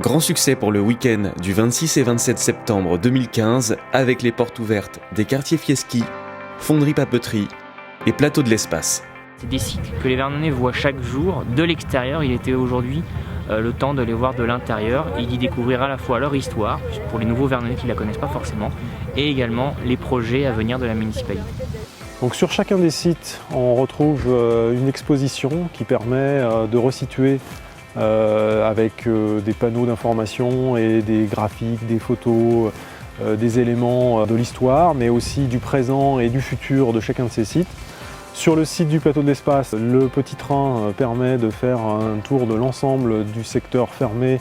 Grand succès pour le week-end du 26 et 27 septembre 2015 avec les portes ouvertes des quartiers Fieschi, Fonderie-Papeterie et Plateau de l'Espace. C'est des sites que les Vernonais voient chaque jour de l'extérieur. Il était aujourd'hui le temps de les voir de l'intérieur et d'y découvrir à la fois leur histoire, pour les nouveaux Vernonais qui ne la connaissent pas forcément, et également les projets à venir de la municipalité. Donc sur chacun des sites, on retrouve une exposition qui permet de resituer avec des panneaux d'information et des graphiques, des photos, des éléments de l'histoire, mais aussi du présent et du futur de chacun de ces sites. Sur le site du Plateau de l'Espace, le petit train permet de faire un tour de l'ensemble du secteur fermé,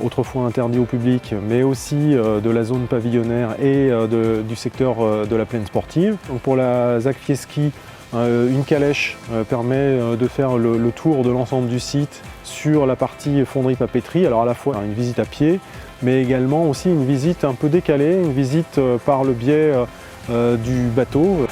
autrefois interdit au public, mais aussi de la zone pavillonnaire et du secteur de la plaine sportive. Donc pour la ZAC Fieschi, une calèche permet de faire le tour de l'ensemble du site sur la partie fonderie-papeterie, alors à la fois une visite à pied, mais également aussi une visite un peu décalée, une visite par le biais du bateau.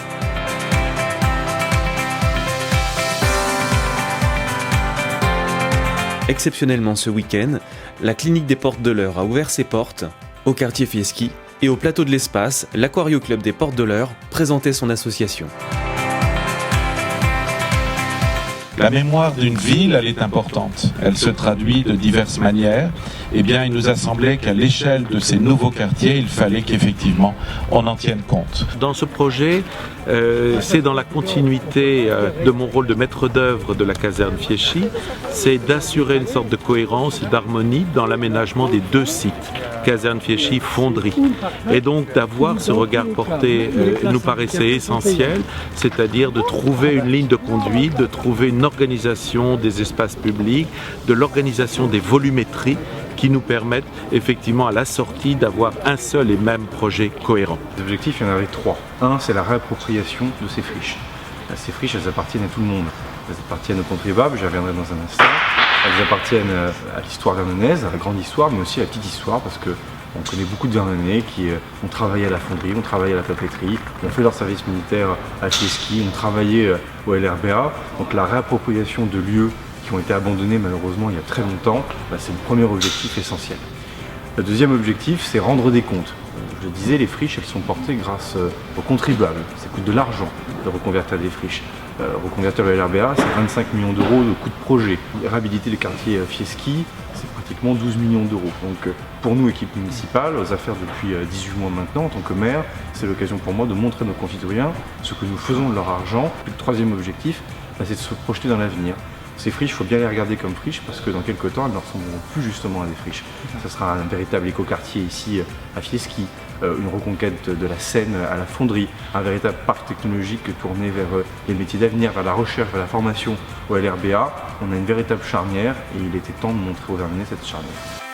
Exceptionnellement ce week-end, la clinique des Portes de l'Eure a ouvert ses portes au quartier Fieschi et au Plateau de l'Espace, l'Aquario Club des Portes de l'Eure présentait son association. La mémoire d'une ville, elle est importante. Elle se traduit de diverses manières. Eh bien, il nous a semblé qu'à l'échelle de ces nouveaux quartiers, il fallait qu'effectivement, on en tienne compte. Dans ce projet, c'est dans la continuité de mon rôle de maître d'œuvre de la caserne Fieschi, c'est d'assurer une sorte de cohérence et d'harmonie dans l'aménagement des deux sites, caserne Fieschi, fonderie. Et donc d'avoir ce regard porté nous paraissait essentiel, c'est-à-dire de trouver une ligne de conduite, de trouver une organisation des espaces publics, de l'organisation des volumétries qui nous permettent effectivement à la sortie d'avoir un seul et même projet cohérent. Les objectifs, il y en avait trois. Un, c'est la réappropriation de ces friches. Ces friches, elles appartiennent à tout le monde. Elles appartiennent aux contribuables, j'y reviendrai dans un instant. Elles appartiennent à l'histoire vernonaise, à la grande histoire, mais aussi à la petite histoire, parce que on connaît beaucoup de Vernonais qui ont travaillé à la fonderie, ont travaillé à la papeterie, ont fait leur service militaire à Fieschi, ont travaillé au LRBA. Donc la réappropriation de lieux qui ont été abandonnés malheureusement il y a très longtemps, c'est le premier objectif essentiel. Le deuxième objectif, c'est rendre des comptes. Je le disais, les friches, elles sont portées grâce aux contribuables. Ça coûte de l'argent de reconvertir des friches. Reconvertir le LRBA, c'est 25 millions d'euros de coût de projet. Réhabiliter le quartier Fieschi, c'est pratiquement 12 millions d'euros. Donc pour nous, équipe municipale, aux affaires depuis 18 mois maintenant, en tant que maire, c'est l'occasion pour moi de montrer à nos concitoyens ce que nous faisons de leur argent. Et le troisième objectif, c'est de se projeter dans l'avenir. Ces friches, il faut bien les regarder comme friches parce que dans quelques temps, elles ne ressembleront plus justement à des friches. Ce sera un véritable écoquartier ici à Fieschi, une reconquête de la Seine à la fonderie, un véritable parc technologique tourné vers les métiers d'avenir, vers la recherche, vers la formation au LRBA. On a une véritable charnière et il était temps de montrer aux Vernonais cette charnière.